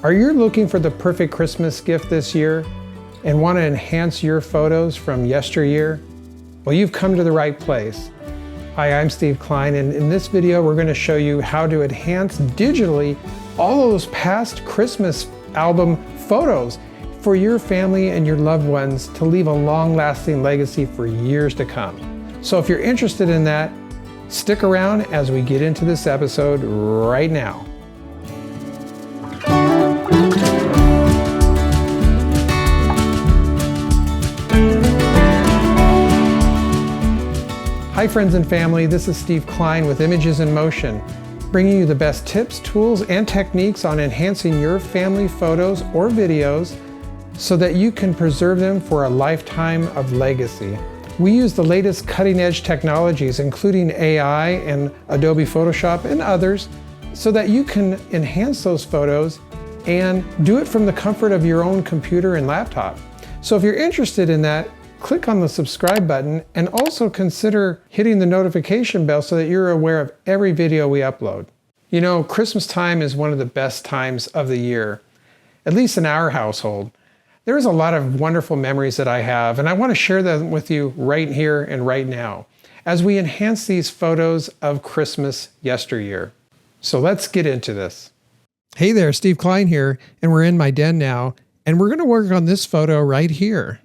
Are you looking for the perfect Christmas gift this year and want to enhance your photos from yesteryear? Well, you've come to the right place. Hi, I'm Steve Klein, and in this video we're going to show you how to enhance digitally all of those past Christmas album photos for your family and your loved ones to leave a long-lasting legacy for years to come. So if you're interested in that, stick around as we get into this episode right now. Hi friends and family, this is Steve Klein with Images in Motion, bringing you the best tips, tools, and techniques on enhancing your family photos or videos so that you can preserve them for a lifetime of legacy. We use the latest cutting-edge technologies, including AI and Adobe Photoshop and others, so that you can enhance those photos and do it from the comfort of your own computer and laptop. So if you're interested in that, click on the subscribe button and also consider hitting the notification bell so that you're aware of every video we upload. You know, Christmas time is one of the best times of the year, at least in our household. There's a lot of wonderful memories that I have, and I want to share them with you right here and right now as we enhance these photos of Christmas yesteryear. So let's get into this. Hey there, Steve Klein here, and we're in my den now, and we're going to work on this photo right here.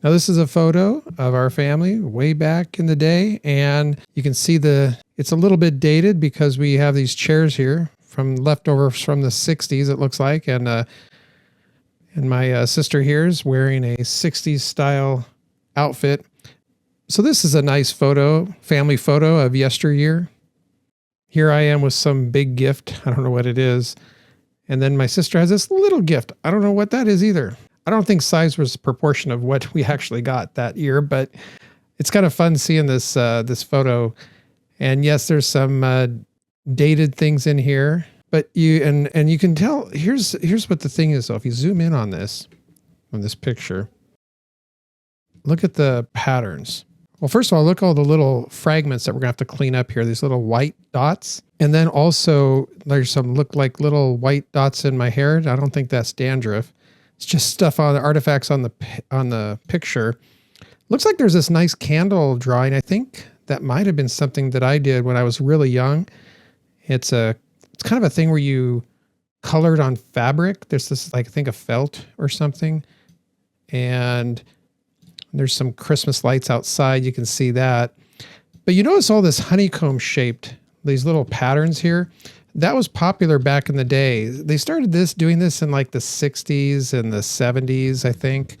Now this is a photo of our family way back in the day, and you can see it's a little bit dated because we have these chairs here from leftovers from the 60s, it looks like, and my sister here is wearing a 60s style outfit. So this is a nice photo, family photo of yesteryear. Here I am with some big gift. I don't know what it is. And then my sister has this little gift. I don't know what that is either. I don't think size was a proportion of what we actually got that year, but it's kind of fun seeing this this photo. And yes, there's some dated things in here. But you can tell, here's what the thing is though. If you zoom in on this picture, look at the patterns. Well, first of all, look at all the little fragments that we're gonna have to clean up here, these little white dots. And then also there's some look like little white dots in my hair. I don't think that's dandruff. It's just stuff on the artifacts on the picture. Looks like there's this nice candle drawing. I think that might have been something that I did when I was really young. It's kind of a thing where you colored on fabric. There's this, like, I think a felt or something. And there's some Christmas lights outside. You can see that. But you notice all this honeycomb shaped, these little patterns here. That was popular back in the day. They started doing this in like the 60s and the 70s, I think.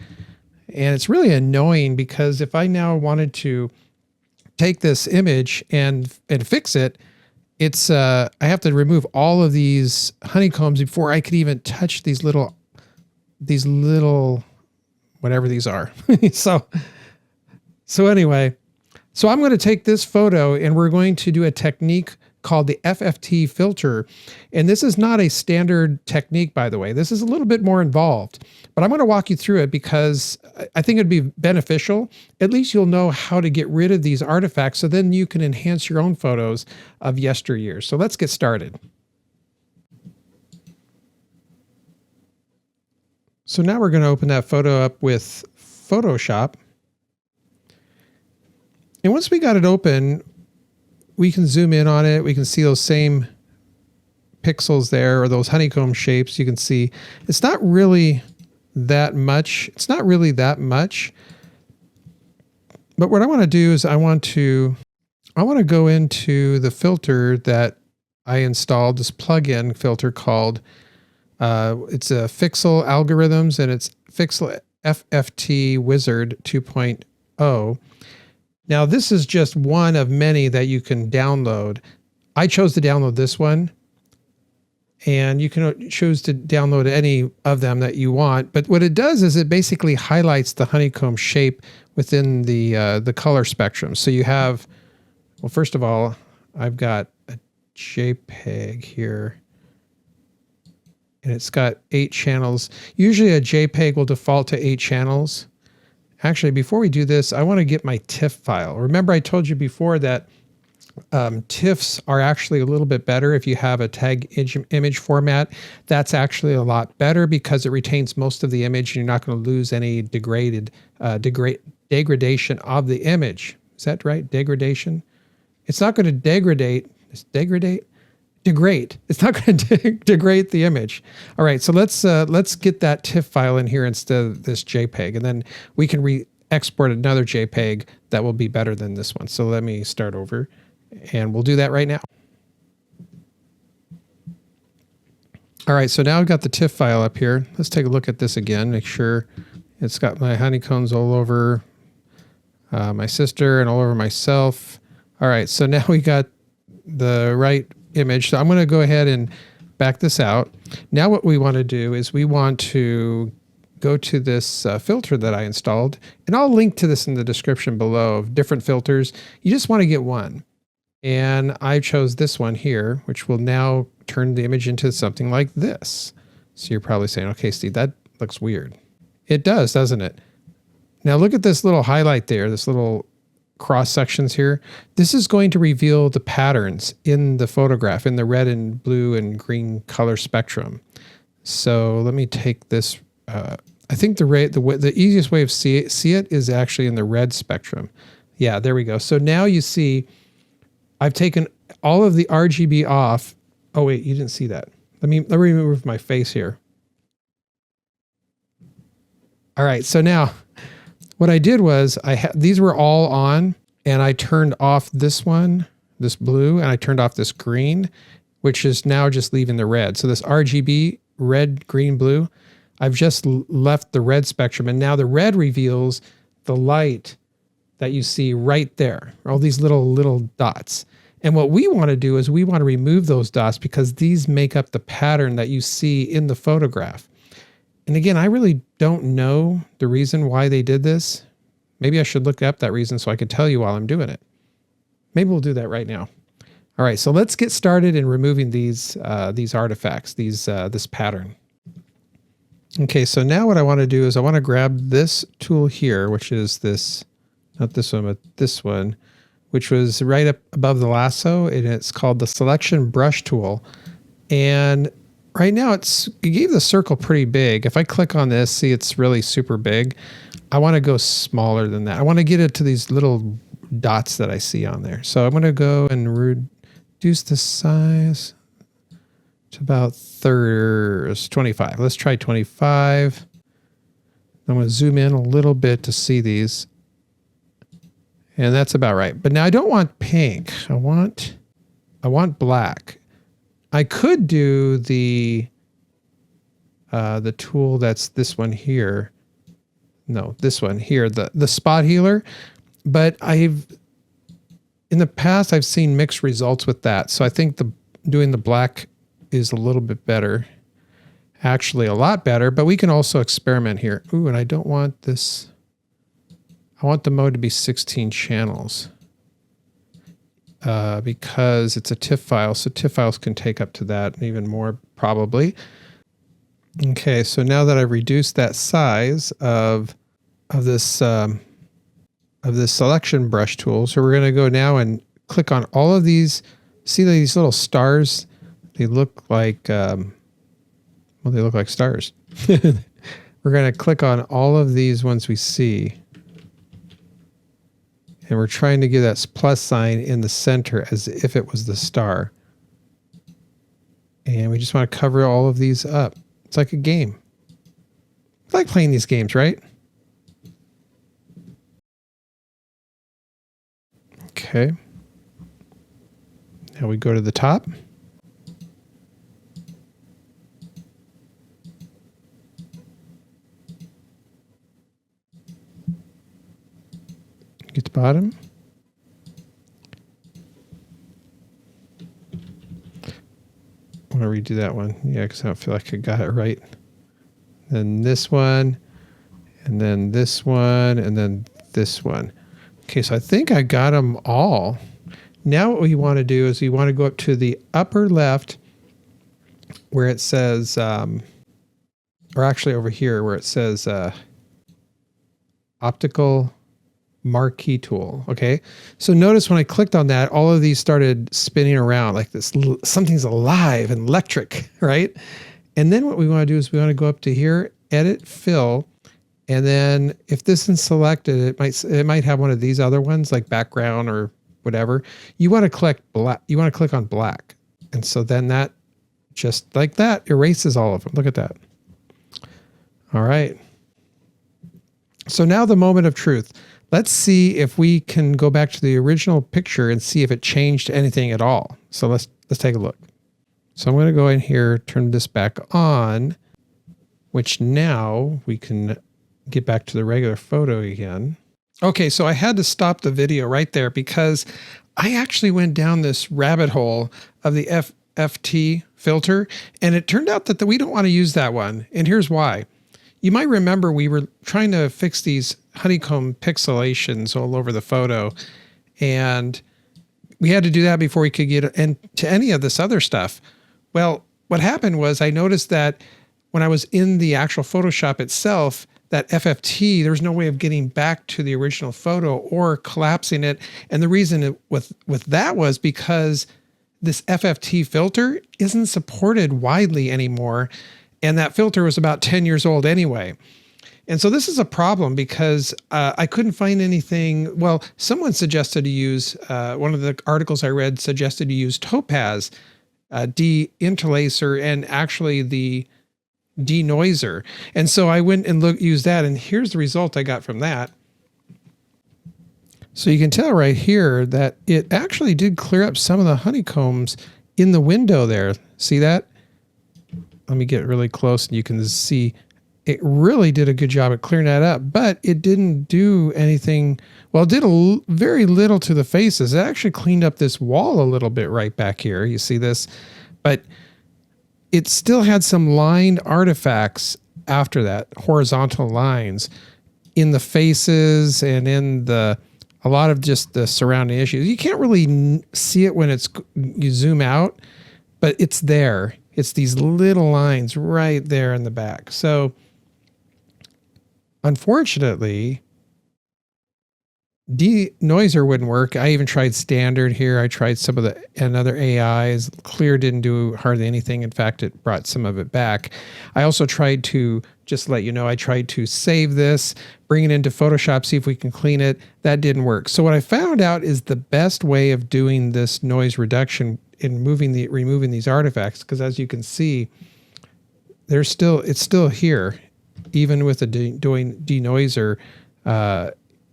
And it's really annoying because if I now wanted to take this image and fix it, I have to remove all of these honeycombs before I could even touch these little whatever these are. So anyway, so I'm going to take this photo and we're going to do a technique called the FFT filter. And this is not a standard technique, by the way. This is a little bit more involved, but I'm going to walk you through it because I think it'd be beneficial. At least you'll know how to get rid of these artifacts so then you can enhance your own photos of yesteryear. So let's get started. So now we're going to open that photo up with Photoshop. And once we got it open, we can zoom in on it. We can see those same pixels there, or those honeycomb shapes. You can see it's not really that much. It's not really that much. But what I want to do is I want to go into the filter that I installed, this plugin filter called, it's a Fixel Algorithms, and it's Fixel FFT Wizard 2.0. Now, this is just one of many that you can download. I chose to download this one, and you can choose to download any of them that you want. But what it does is it basically highlights the honeycomb shape within the color spectrum. So you have, well, first of all, I've got a JPEG here, and it's got 8 channels. Usually a JPEG will default to 8 channels. Actually, before we do this, I want to get my TIFF file. Remember I told you before that TIFFs are actually a little bit better if you have a tag image format. That's actually a lot better because it retains most of the image and you're not going to lose any degradation of the image. Is that right? Degradation? It's not going to degrade. Degrade. It's not going to degrade the image. All right, so let's get that TIFF file in here instead of this JPEG, and then we can export another JPEG that will be better than this one. So let me start over, and we'll do that right now. All right, so now I've got the TIFF file up here. Let's take a look at this again. Make sure it's got my honeycombs all over my sister and all over myself. All right, so now we got the right image. So I'm going to go ahead and back this out. Now what we want to do is we want to go to this filter that I installed, and I'll link to this in the description below of different filters. You just want to get one. And I chose this one here, which will now turn the image into something like this. So you're probably saying, okay, Steve, that looks weird. It does, doesn't it? Now look at this little highlight there, this little cross sections here. This is going to reveal the patterns in the photograph in the red and blue and green color spectrum. So let me take this. I think the easiest way of see it is actually in the red spectrum. Yeah, there we go. So now you see I've taken all of the RGB off. Oh wait, you didn't see that. Let me remove my face here. All right, so now what I did was these were all on, and I turned off this one, this blue, and I turned off this green, which is now just leaving the red. So this RGB, red, green, blue, I've just left the red spectrum, and now the red reveals the light that you see right there, all these little dots. And what we want to do is we want to remove those dots because these make up the pattern that you see in the photograph. And again, I really don't know the reason why they did this. Maybe I should look up that reason so I could tell you while I'm doing it. Maybe we'll do that right now. All right, so let's get started in removing these artifacts, this pattern. Okay, so now what I want to do is I want to grab this tool here, which is this, not this one, but this one, which was right up above the lasso, and it's called the Selection Brush Tool. And right now it gave the circle pretty big. If I click on this, see it's really super big. I want to go smaller than that. I want to get it to these little dots that I see on there. So I'm going to go and reduce the size to about 25. Let's try 25. I'm going to zoom in a little bit to see these. And that's about right. But now I don't want pink. I want black. I could do the tool that's this one here. No, this one here, the spot healer. But in the past I've seen mixed results with that. So I think doing the black is a little bit better. Actually a lot better, but we can also experiment here. Ooh, and I don't want this. I want the mode to be 16 channels. Because it's a TIFF file, so TIFF files can take up to that and even more probably. Okay, so now that I've reduced that size of this selection brush tool, so we're going to go now and click on all of these. See these little stars? They look like they look like stars. We're going to click on all of these ones we see. And we're trying to get that plus sign in the center as if it was the star. And we just want to cover all of these up. It's like a game. I like playing these games, right? Okay. Now we go to the top. Get the bottom. I want to redo that one. Yeah, because I don't feel like I got it right. Then this one, and then this one, and then this one. Okay, so I think I got them all. Now what we want to do is we want to go up to the upper left where it says, or actually over here where it says optical marquee tool. Okay. So notice when I clicked on that, all of these started spinning around like this, something's alive and electric, right? And then what we want to do is we want to go up to here, edit, fill. And then if this isn't selected, it might have one of these other ones like background or whatever. You want to click black. You want to click on black. And so then that just like that erases all of them. Look at that. All right. So now the moment of truth. Let's see if we can go back to the original picture and see if it changed anything at all. So let's take a look. So I'm going to go in here, turn this back on, which now we can get back to the regular photo again. Okay, so I had to stop the video right there because I actually went down this rabbit hole of the FFT filter, and it turned out that we don't want to use that one. And here's why. You might remember we were trying to fix these honeycomb pixelations all over the photo, and we had to do that before we could get into any of this other stuff. Well, what happened was I noticed that when I was in the actual Photoshop itself, that FFT, there was no way of getting back to the original photo or collapsing it. And the reason with that was because this FFT filter isn't supported widely anymore. And that filter was about 10 years old anyway. And so this is a problem because I couldn't find anything. Well, someone suggested to use, one of the articles I read suggested to use Topaz, de-interlacer, and actually the denoiser. And so I went and used that, and here's the result I got from that. So you can tell right here that it actually did clear up some of the honeycombs in the window there. See that? Let me get really close and you can see it really did a good job at clearing that up, but it didn't do anything. Well, it did very little to the faces. It actually cleaned up this wall a little bit right back here. You see this? But it still had some lined artifacts after that, horizontal lines in the faces and in a lot of just the surrounding issues. You can't really see it when you zoom out, but it's there. It's these little lines right there in the back. So unfortunately, denoiser wouldn't work. I even tried standard here. I tried some of another AIs. Clear didn't do hardly anything. In fact, it brought some of it back. I also tried to, just to let you know, I tried to save this, bring it into Photoshop, see if we can clean it. That didn't work. So what I found out is the best way of doing this noise reduction in removing these artifacts, because as you can see, it's still here. Even with the doing denoiser,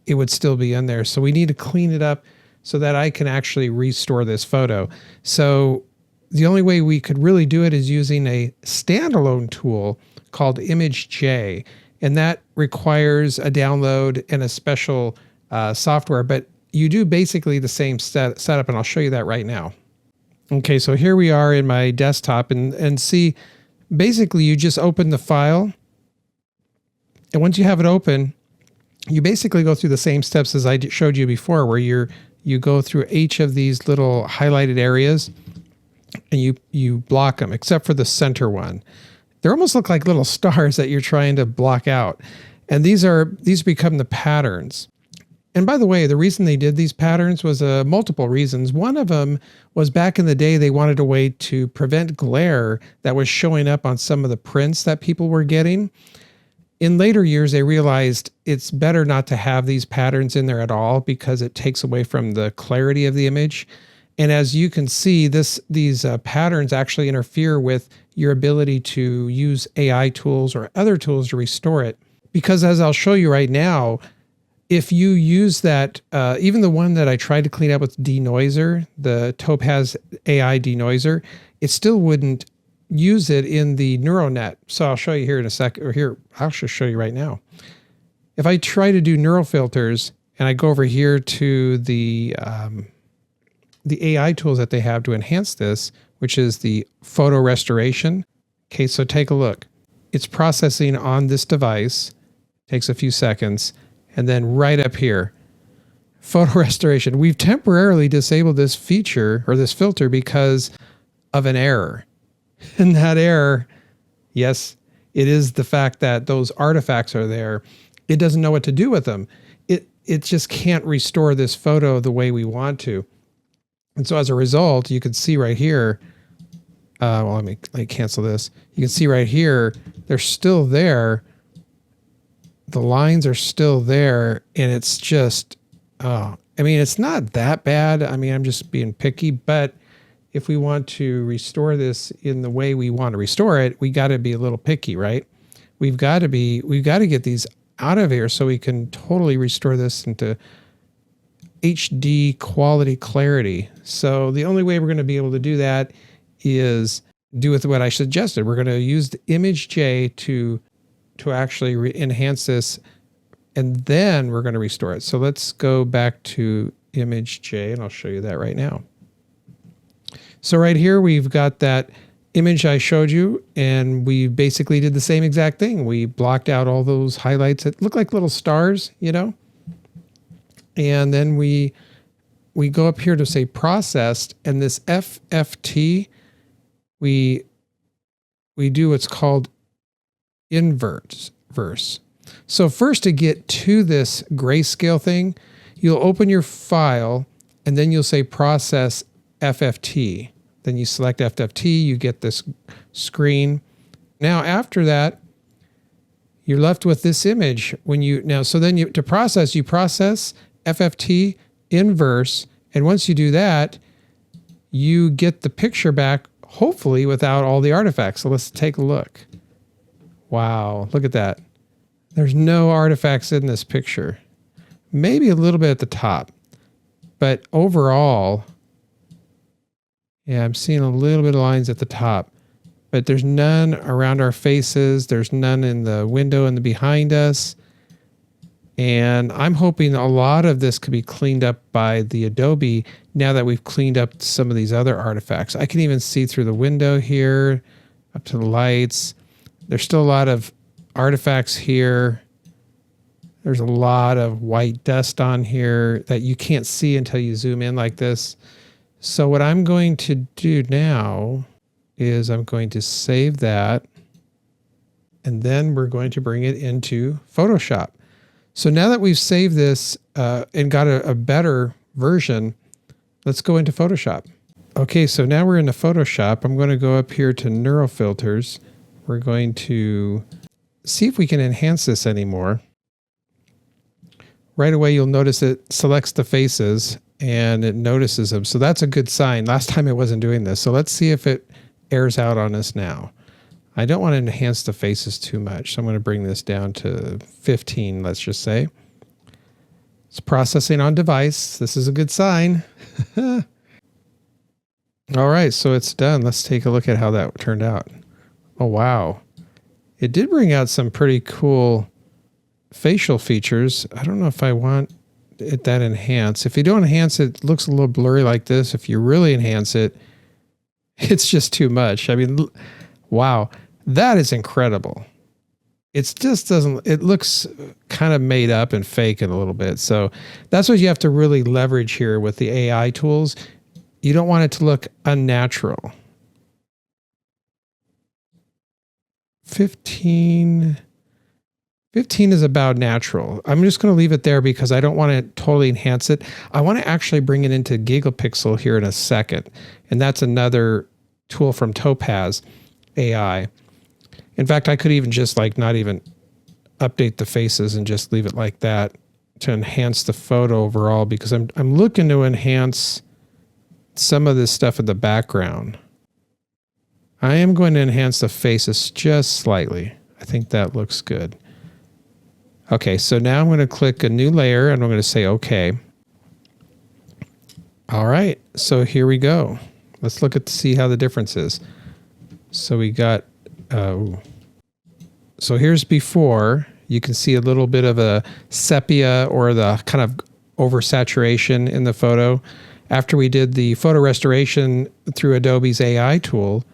it would still be in there. So we need to clean it up so that I can actually restore this photo. So the only way we could really do it is using a standalone tool called ImageJ. And that requires a download and a special software, but you do basically the same setup, and I'll show you that right now. Okay, so here we are in my desktop, and see, basically you just open the file, and once you have it open, you basically go through the same steps as I showed you before, where you go through each of these little highlighted areas and you block them, except for the center one. They almost look like little stars that you're trying to block out. And these become the patterns. And by the way, the reason they did these patterns was multiple reasons. One of them was back in the day, they wanted a way to prevent glare that was showing up on some of the prints that people were getting. In later years, they realized it's better not to have these patterns in there at all because it takes away from the clarity of the image. And as you can see, these patterns actually interfere with your ability to use AI tools or other tools to restore it. Because as I'll show you right now, if you use that, even the one that I tried to clean up with denoiser, the Topaz AI denoiser, it still wouldn't use it in the neural net. So I'll show you here in a second, or here, I'll just show you right now. If I try to do neural filters and I go over here to the AI tools that they have to enhance this, which is the photo restoration. Okay, so take a look. It's processing on this device, takes a few seconds, and then right up here, photo restoration. We've temporarily disabled this feature or this filter because of an error. And that error, yes, it is the fact that those artifacts are there. It doesn't know what to do with them. it just can't restore this photo the way we want to. And so as a result, you can see right here, well, let me cancel this. You can see right here, they're still there. The lines are still there, and it's just, I mean, it's not that bad. I mean, I'm just being picky, but if we want to restore this in the way we want to restore it, we got to be a little picky, right? We've got to get these out of here so we can totally restore this into HD quality clarity. So the only way we're going to be able to do that is do with what I suggested. We're going to use the ImageJ to actually enhance this, and then we're going to restore it. So let's go back to ImageJ, and I'll show you that right now. So right here, we've got that image I showed you, and we basically did the same exact thing. We blocked out all those highlights that look like little stars, you know? And then we go up here to say processed, and this FFT, we do what's called inverse. So first, to get to this grayscale thing, you'll open your file, and then you'll say process FFT. Then you select FFT, you get this screen. Now after that, you're left with this image. To process, you process FFT inverse, and once you do that, you get the picture back, hopefully without all the artifacts. So let's take a look. Wow, look at that. There's no artifacts in this picture. Maybe a little bit at the top, but overall, yeah, I'm seeing a little bit of lines at the top, but there's none around our faces. There's none in the window and the behind us. And I'm hoping a lot of this could be cleaned up by the Adobe now that we've cleaned up some of these other artifacts. I can even see through the window here, up to the lights. There's still a lot of artifacts here. There's a lot of white dust on here that you can't see until you zoom in like this. So what I'm going to do now is I'm going to save that, and then we're going to bring it into Photoshop. So now that we've saved this and got a better version, let's go into Photoshop. Okay, so now we're into Photoshop. I'm going to go up here to Neural Filters. We're going to see if we can enhance this anymore. Right away, you'll notice it selects the faces and it notices them. So that's a good sign. Last time it wasn't doing this. So let's see if it airs out on us now. I don't want to enhance the faces too much. So I'm going to bring this down to 15, let's just say. It's processing on device. This is a good sign. All right, so it's done. Let's take a look at how that turned out. Oh, wow. It did bring out some pretty cool facial features. I don't know if I want it that enhanced. If you don't enhance it, it looks a little blurry like this. If you really enhance it, it's just too much. I mean, wow, that is incredible. It just doesn't, it looks kind of made up and fake in a little bit. So that's what you have to really leverage here with the AI tools. You don't want it to look unnatural. 15 is about natural. I'm just going to leave it there because I don't want to totally enhance it. I want to actually bring it into Gigapixel here in a second. And that's another tool from Topaz AI. In fact, I could even just not even update the faces and just leave it like that to enhance the photo overall, because I'm looking to enhance some of this stuff in the background. I am going to enhance the faces just slightly. I think that looks good. Okay, so now I'm going to click a new layer and I'm going to say okay. All right, so here we go. Let's look at see how the difference is. So we got, so here's before. You can see a little bit of a sepia or the kind of oversaturation in the photo. After we did the photo restoration through Adobe's AI tool,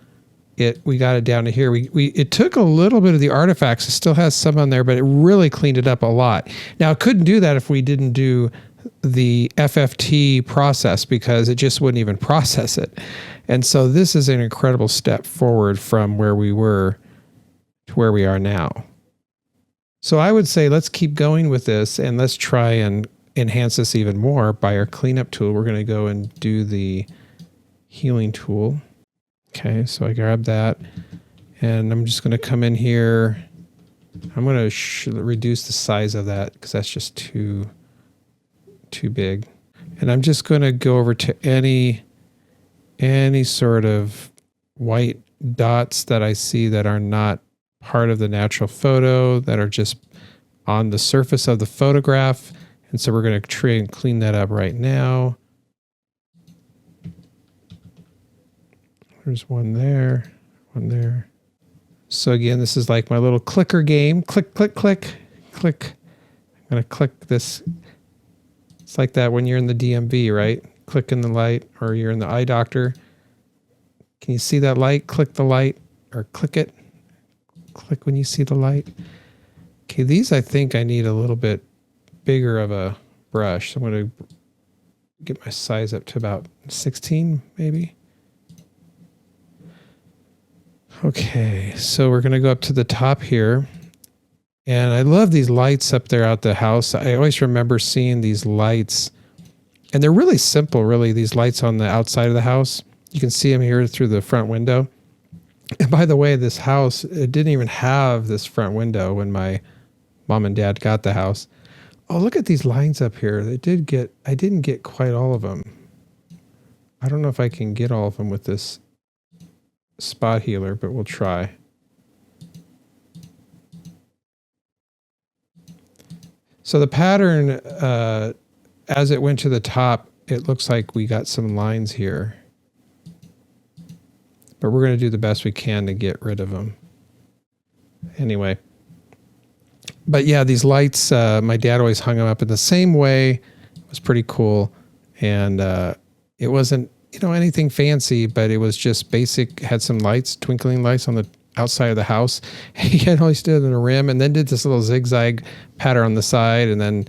we got it down to here. It took a little bit of the artifacts. It still has some on there, but it really cleaned it up a lot. Now, it couldn't do that if we didn't do the FFT process, because it just wouldn't even process it. And so this is an incredible step forward from where we were to where we are now. So I would say let's keep going with this and let's try and enhance this even more by our cleanup tool, we're going to go and do the healing tool. Okay, so I grab that, and I'm just going to come in here. I'm going to reduce the size of that because that's just too big. And I'm just going to go over to any sort of white dots that I see that are not part of the natural photo, that are just on the surface of the photograph. And so we're going to try and clean that up right now. There's one there, one there. So again, this is like my little clicker game. Click, click, click, click. I'm going to click this. It's like that when you're in the DMV, right? Click in the light, or you're in the eye doctor. Can you see that light? Click the light, or click it. Click when you see the light. Okay, these I think I need a little bit bigger of a brush. So I'm going to get my size up to about 16, maybe. Okay, so we're going to go up to the top here. And I love these lights up there out the house. I always remember seeing these lights. And they're really simple, really, these lights on the outside of the house. You can see them here through the front window. And by the way, this house, it didn't even have this front window when my mom and dad got the house. Oh, look at these lines up here. I didn't get quite all of them. I don't know if I can get all of them with this spot healer, but we'll try. So the pattern, as it went to the top, it looks like we got some lines here. But we're going to do the best we can to get rid of them. Anyway. But yeah, these lights, my dad always hung them up in the same way. It was pretty cool. And it wasn't, anything fancy, but it was just basic, had some lights, twinkling lights on the outside of the house. He had always did it in a rim, and then did this little zigzag pattern on the side, and then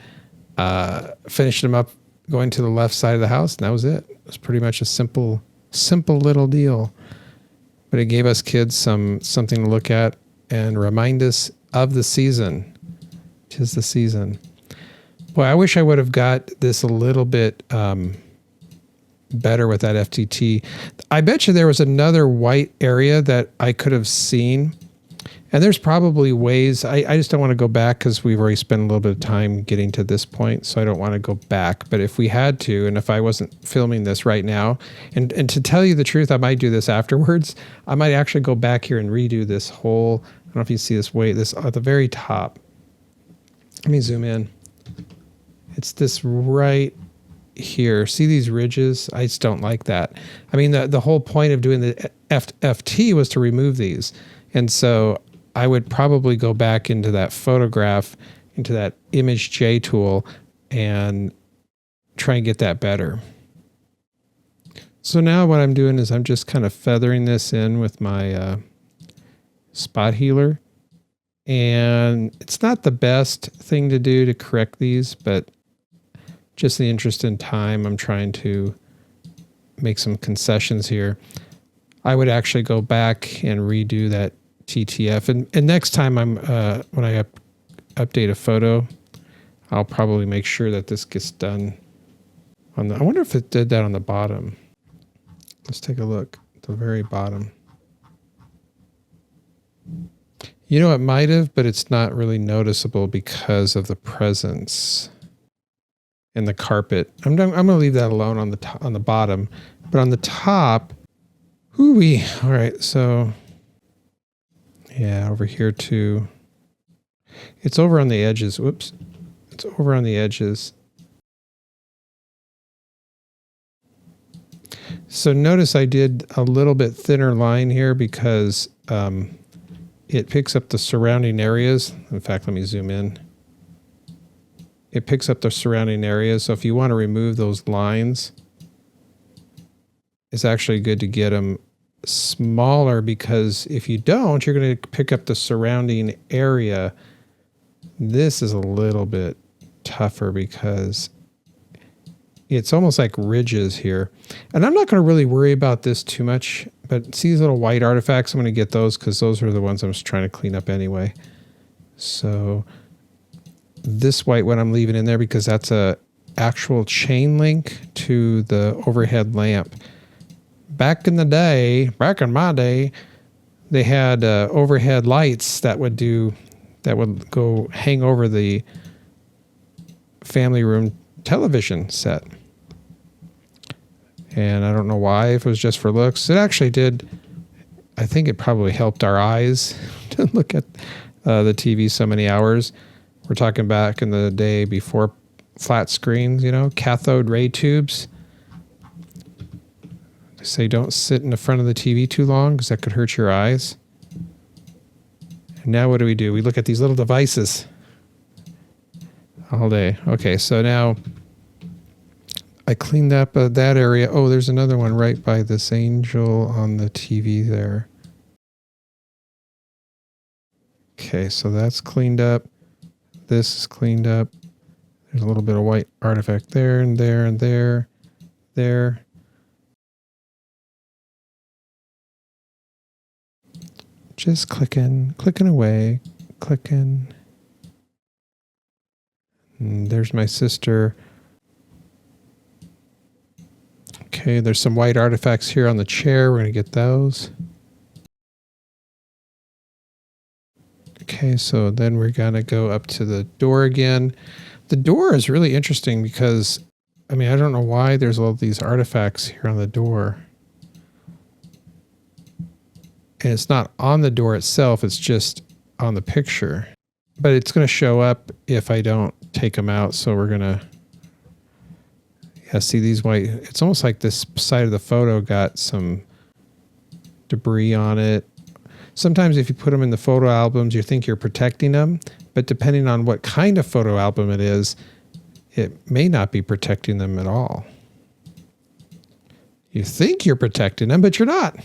finished them up going to the left side of the house, and that was it. It was pretty much a simple little deal. But it gave us kids something to look at and remind us of the season. 'Tis the season. Boy, I wish I would have got this a little bit better with that FTT. I bet you there was another white area that I could have seen. And there's probably ways. I just don't want to go back because we've already spent a little bit of time getting to this point. So I don't want to go back. But if we had to, and if I wasn't filming this right now, and to tell you the truth, I might do this afterwards. I might actually go back here and redo this whole, I don't know if you see this at the very top. Let me zoom in. It's this right here. See these ridges? I just don't like that. I mean, the whole point of doing the FT was to remove these. And so I would probably go back into that photograph, into that ImageJ tool, and try and get that better. So now what I'm doing is I'm just kind of feathering this in with my spot healer. And it's not the best thing to do to correct these, but just in the interest in time, I'm trying to make some concessions here. I would actually go back and redo that TTF. And next time when I update a photo, I'll probably make sure that this gets done on the, I wonder if it did that on the bottom. Let's take a look at the very bottom. It might have, but it's not really noticeable because of the presence in the carpet. I'm going to leave that alone on the bottom, but on the top, hoo-wee. All right, so yeah, over here too. It's over on the edges. Whoops. It's over on the edges. So notice I did a little bit thinner line here because it picks up the surrounding areas. In fact, let me zoom in. It picks up the surrounding areas. So if you want to remove those lines, it's actually good to get them smaller, because if you don't, you're going to pick up the surrounding area. This is a little bit tougher because it's almost like ridges here. And I'm not going to really worry about this too much, but see these little white artifacts? I'm going to get those because those are the ones I was trying to clean up anyway. So this white one I'm leaving in there because that's a actual chain link to the overhead lamp. Back in my day, they had overhead lights that would go hang over the family room television set. And I don't know why, if it was just for looks. It actually did. I think it probably helped our eyes to look at the TV so many hours. We're talking back in the day before flat screens, cathode ray tubes. They say don't sit in the front of the TV too long because that could hurt your eyes. And now what do? We look at these little devices all day. Okay, so now I cleaned up that area. Oh, there's another one right by this angel on the TV there. Okay, so that's cleaned up. This is cleaned up. There's a little bit of white artifact there and there and there. Just clicking away, clicking. And there's my sister. Okay, there's some white artifacts here on the chair. We're going to get those. Okay, so then we're going to go up to the door again. The door is really interesting because, I don't know why there's all these artifacts here on the door. And it's not on the door itself, it's just on the picture. But it's going to show up if I don't take them out. So we're going to see these white. It's almost like this side of the photo got some debris on it. Sometimes if you put them in the photo albums, you think you're protecting them. But depending on what kind of photo album it is, it may not be protecting them at all. You think you're protecting them, but you're not.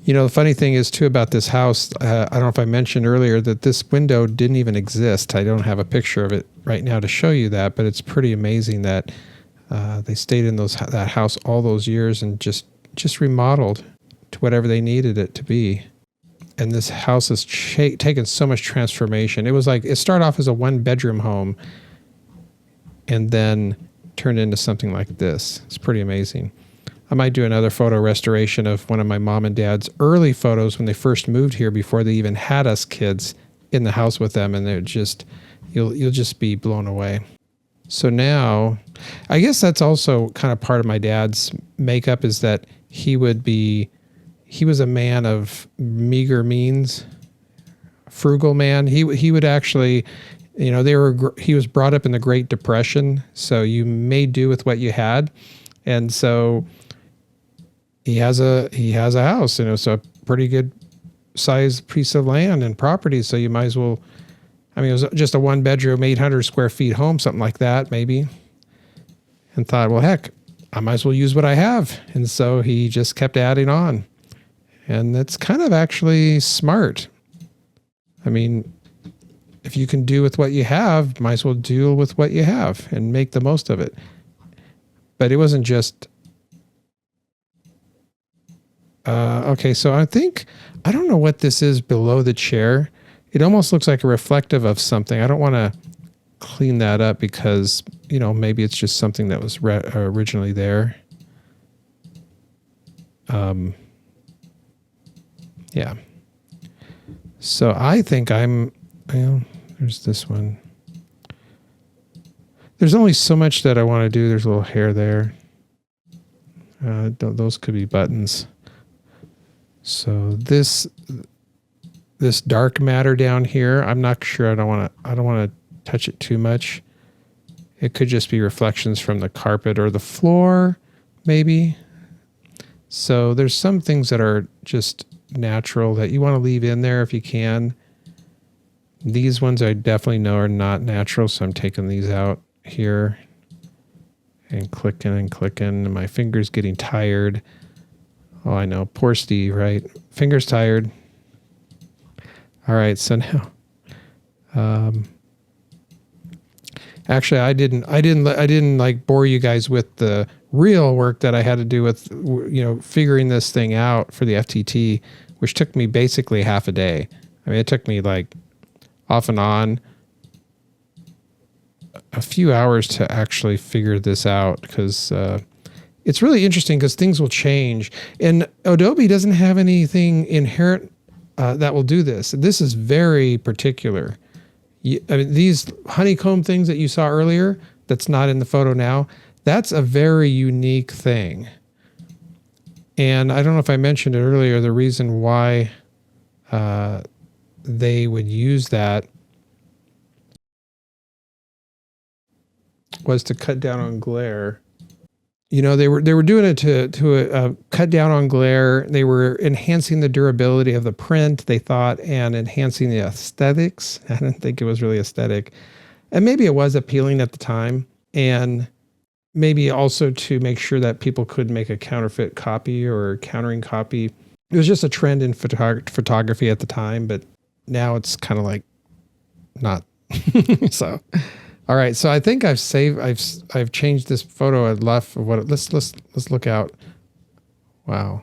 The funny thing is, too, about this house, I don't know if I mentioned earlier that this window didn't even exist. I don't have a picture of it right now to show you that, but it's pretty amazing that they stayed in that house all those years and just remodeled to whatever they needed it to be. And this house has taken so much transformation. It started off as a one-bedroom home and then turned into something like this. It's pretty amazing. I might do another photo restoration of one of my mom and dad's early photos when they first moved here before they even had us kids in the house with them. And they're just, you'll just be blown away. So now, I guess that's also kind of part of my dad's makeup is that he was a man of meager means, frugal man. He would actually, he was brought up in the Great Depression. So you made do with what you had. And so he has a house, it's a pretty good sized piece of land and property. So you might as well, it was just a 1-bedroom, 800 square feet home, something like that, maybe. And thought, well, heck, I might as well use what I have. And so he just kept adding on. And that's kind of actually smart. If you can do with what you have, might as well deal with what you have and make the most of it. But it wasn't just... okay, so I don't know what this is below the chair. It almost looks like a reflective of something. I don't want to clean that up because, maybe it's just something that was originally there. Yeah. So I think there's this one. There's only so much that I want to do. There's a little hair there. Those could be buttons. So this dark matter down here, I'm not sure. I don't want to touch it too much. It could just be reflections from the carpet or the floor, maybe. So there's some things that are just natural that you want to leave in there if you can. These ones I definitely know are not natural, so I'm taking these out here and clicking and my finger's getting tired. Oh, I know. Poor Steve, right? Fingers tired. All right, so now actually I didn't like bore you guys with the real work that I had to do with figuring this thing out for the FTT, which took me basically half a day. It took me like off and on a few hours to actually figure this out because it's really interesting because things will change. And Adobe doesn't have anything inherent that will do this. This is very particular. I mean, these honeycomb things that you saw earlier, that's not in the photo now, that's a very unique thing. And I don't know if I mentioned it earlier, the reason why they would use that was to cut down on glare. You know, they were doing it to cut down on glare. They were enhancing the durability of the print, they thought, and enhancing the aesthetics. I didn't think it was really aesthetic. And maybe it was appealing at the time. And maybe also to make sure that people could make a counterfeit copy or countering copy. It was just a trend in photography at the time, but now it's kind of like not. So, all right. So I think I've changed this photo. I left of what. Let's look out. Wow.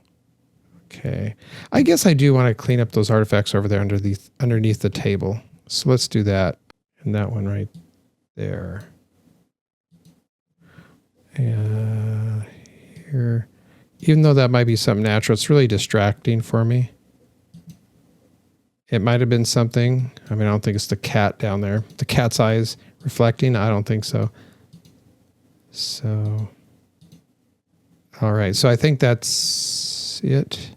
Okay. I guess I do want to clean up those artifacts over there underneath the table. So let's do that. And that one right there. And here, even though that might be something natural, it's really distracting for me. It might have been something. I mean, I don't think it's the cat down there. The cat's eyes reflecting. I don't think so. So, all right. So I think that's it.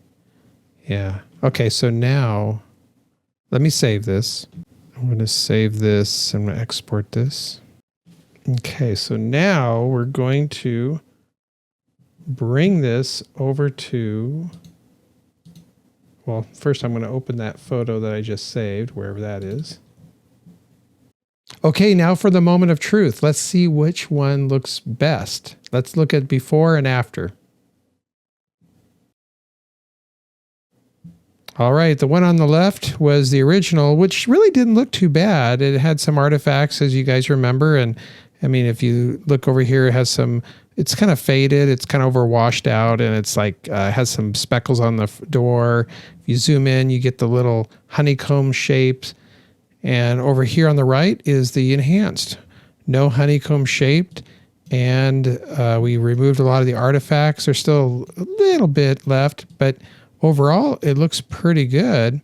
Yeah. Okay. So now let me save this. I'm going to save this. I'm going to export this. Okay, so now we're going to bring this over to, well, first I'm going to open that photo that I just saved, wherever that is. Okay, now for the moment of truth. Let's see which one looks best. Let's look at before and after. All right, the one on the left was the original, which really didn't look too bad. It had some artifacts, as you guys remember, and I mean, if you look over here, it has some, it's kind of faded, it's kind of overwashed out, and it's like, has some speckles on the door. If you zoom in, you get the little honeycomb shapes. And over here on the right is the enhanced. No honeycomb shaped. And we removed a lot of the artifacts. There's still a little bit left, but overall, it looks pretty good.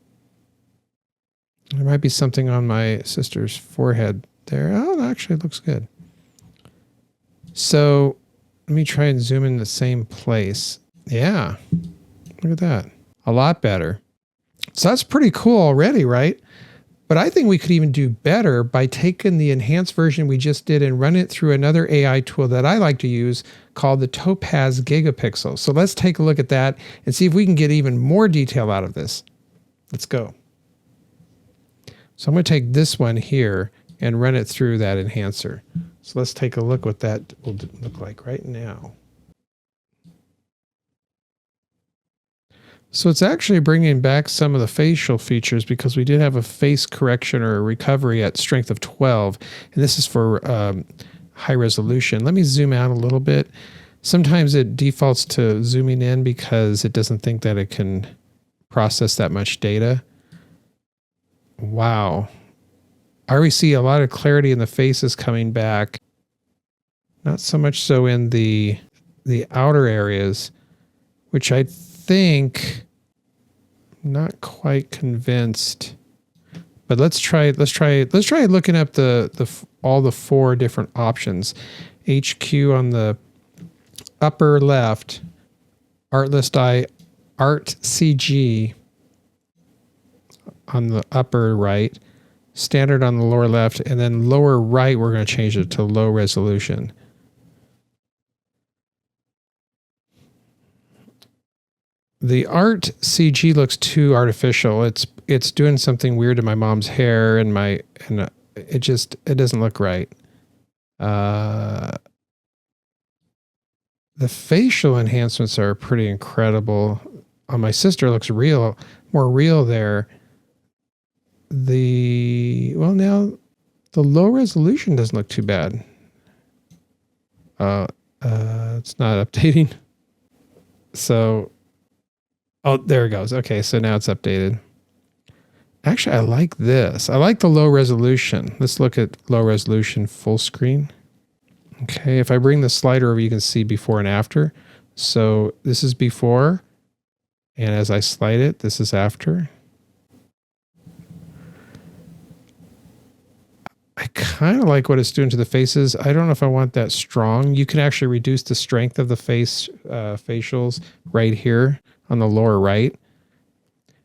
There might be something on my sister's forehead there. Oh, it actually looks good. So let me try and zoom in the same place. Yeah, look at that. A lot better. So that's pretty cool already, right? But I think we could even do better by taking the enhanced version we just did and run it through another AI tool that I like to use called the Topaz Gigapixel. So let's take a look at that and see if we can get even more detail out of this. Let's go. So I'm going to take this one here and run it through that enhancer. So let's take a look what that will look like right now. So it's actually bringing back some of the facial features because we did have a face correction or a recovery at strength of 12. And this is for high resolution. Let me zoom out a little bit. Sometimes it defaults to zooming in because it doesn't think that it can process that much data. Wow. I already see a lot of clarity in the faces coming back. Not so much so in the outer areas, which I think I'm not quite convinced. But let's try looking up all the four different options. HQ on the upper left, Art List I, Art CG on the upper right, Standard on the lower left, and then lower right we're going to change it to low resolution. The Art CG looks too artificial. It's doing something weird to my mom's hair and it doesn't look right. The facial enhancements are pretty incredible. On my sister looks more real there. Now the low resolution doesn't look too bad. It's not updating. So, oh, there it goes. Okay, so now it's updated. Actually, I like this. I like the low resolution. Let's look at low resolution full screen. Okay, if I bring the slider over, you can see before and after. So this is before, and as I slide it, this is after. I kind of like what it's doing to the faces. I don't know if I want that strong. You can actually reduce the strength of the facials right here on the lower right.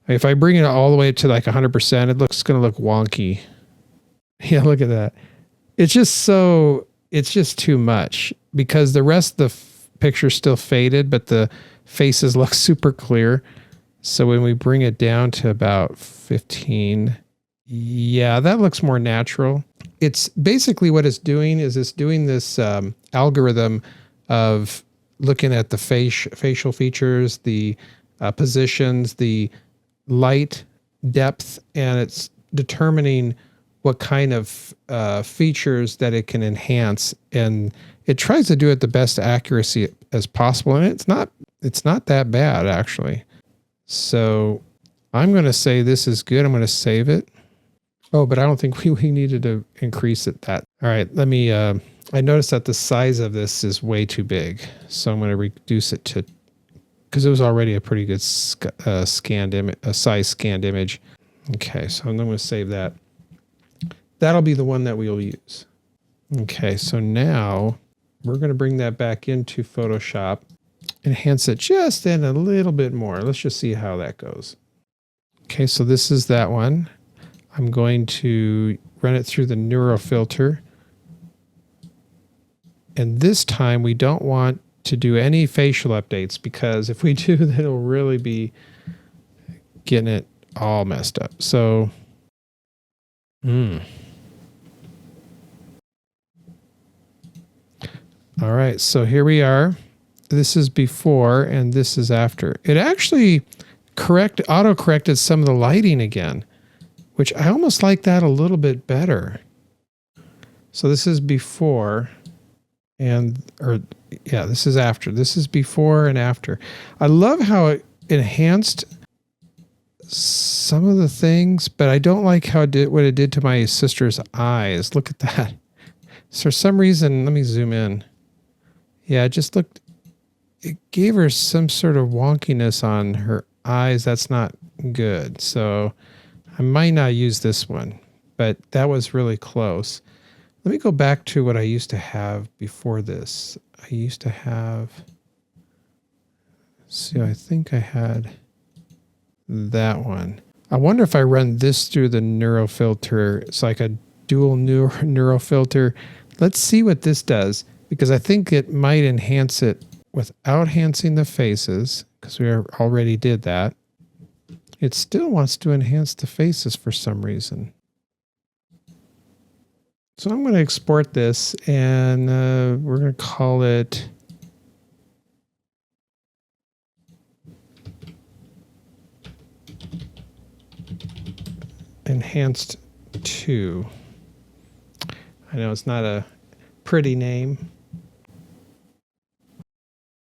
If I bring it all the way to like 100%, it's going to look wonky. Yeah, look at that. It's just too much because the rest of the picture's still faded, but the faces look super clear. So when we bring it down to about 15, yeah, that looks more natural. It's basically what it's doing is it's doing this algorithm of looking at the facial features, the positions, the light depth, and it's determining what kind of features that it can enhance, and it tries to do it the best accuracy as possible. And it's not that bad actually. So I'm going to say this is good. I'm going to save it. Oh, but I don't think we needed to increase it that. All right, let me, I noticed that the size of this is way too big. So I'm going to reduce it to, because it was already a pretty good size scanned image. Okay, so I'm going to save that. That'll be the one that we'll use. Okay, so now we're going to bring that back into Photoshop, enhance it just in a little bit more. Let's just see how that goes. Okay, so this is that one. I'm going to run it through the neuro filter. And this time we don't want to do any facial updates, because if we do, then it'll really be getting it all messed up. So, all right, so here we are. This is before and this is after. It actually auto-corrected some of the lighting again, which I almost like that a little bit better. So this is before this is after. This is before and after. I love how it enhanced some of the things, but I don't like how it did what it did to my sister's eyes. Look at that. For some reason, let me zoom in. Yeah, it gave her some sort of wonkiness on her eyes. That's not good. So I might not use this one, but that was really close. Let me go back to what I used to have before this. I used to have, I think I had that one. I wonder if I run this through the neuro filter. It's like a dual neuro filter. Let's see what this does, because I think it might enhance it without enhancing the faces, because we already did that. It still wants to enhance the faces for some reason. So I'm going to export this, and we're going to call it Enhanced 2. I know it's not a pretty name.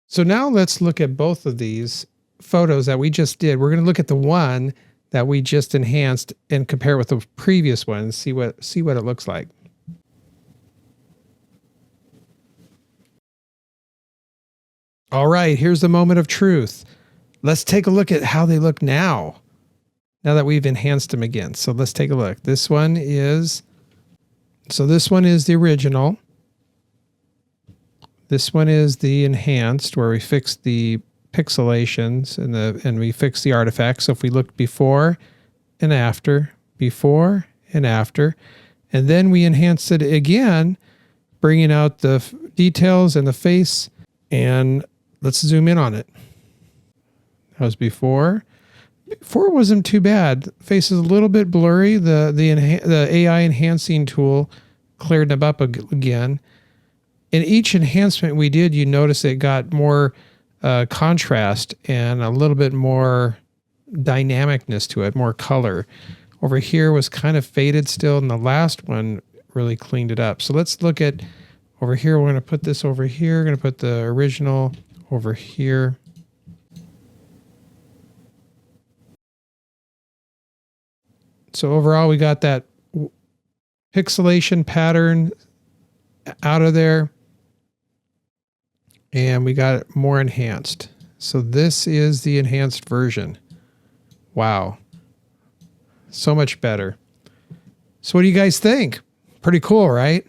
So now let's look at both of these photos that we just did. We're going to look at the one that we just enhanced and compare it with the previous one and see what it looks like. All right, here's the moment of truth. Let's take a look at how they look now that we've enhanced them again. So let's take a look. This one is the original. This one is the enhanced, where we fixed the pixelations and we fixed the artifacts. So if we look before and after, and then we enhanced it again, bringing out the details and the face, and let's zoom in on it. That was before. Before wasn't too bad. Face is a little bit blurry. The AI enhancing tool cleared them up again. In each enhancement we did, you notice it got more contrast and a little bit more dynamicness to it, more color. Over here was kind of faded still, and the last one really cleaned it up. So let's look at over here. We're going to put this over here. We're going to put the original over here. So overall, we got that pixelation pattern out of there, and we got it more enhanced. So this is the enhanced version. Wow. So much better. So what do you guys think? Pretty cool, right?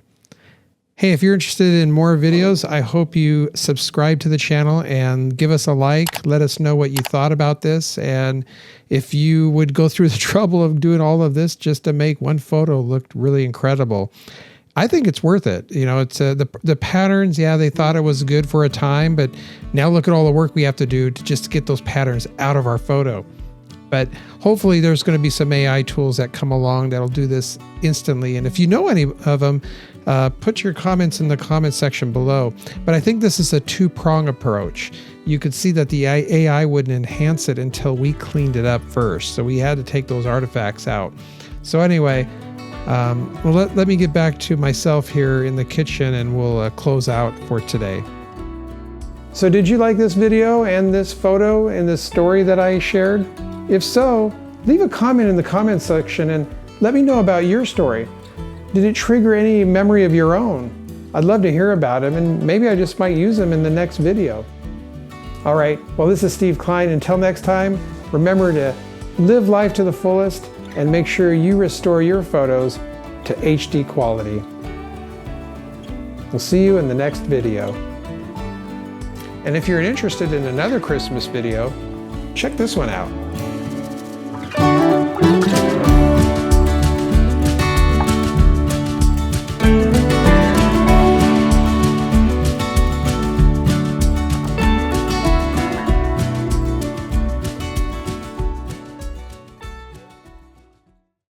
Hey, if you're interested in more videos, I hope you subscribe to the channel and give us a like. Let us know what you thought about this. And if you would go through the trouble of doing all of this just to make one photo look really incredible, I think it's worth it. You know, it's the patterns. Yeah, they thought it was good for a time, but now look at all the work we have to do to just get those patterns out of our photo. But hopefully there's going to be some AI tools that come along that'll do this instantly. And if you know any of them, put your comments in the comment section below. But I think this is a two-prong approach. You could see that the AI wouldn't enhance it until we cleaned it up first. So we had to take those artifacts out. So anyway, well, let me get back to myself here in the kitchen, and we'll close out for today. So did you like this video and this photo and this story that I shared? If so, leave a comment in the comment section and let me know about your story. Did it trigger any memory of your own? I'd love to hear about them, and maybe I just might use them in the next video. All right, well, this is Steve Klein. Until next time, remember to live life to the fullest and make sure you restore your photos to HD quality. We'll see you in the next video. And if you're interested in another Christmas video, check this one out.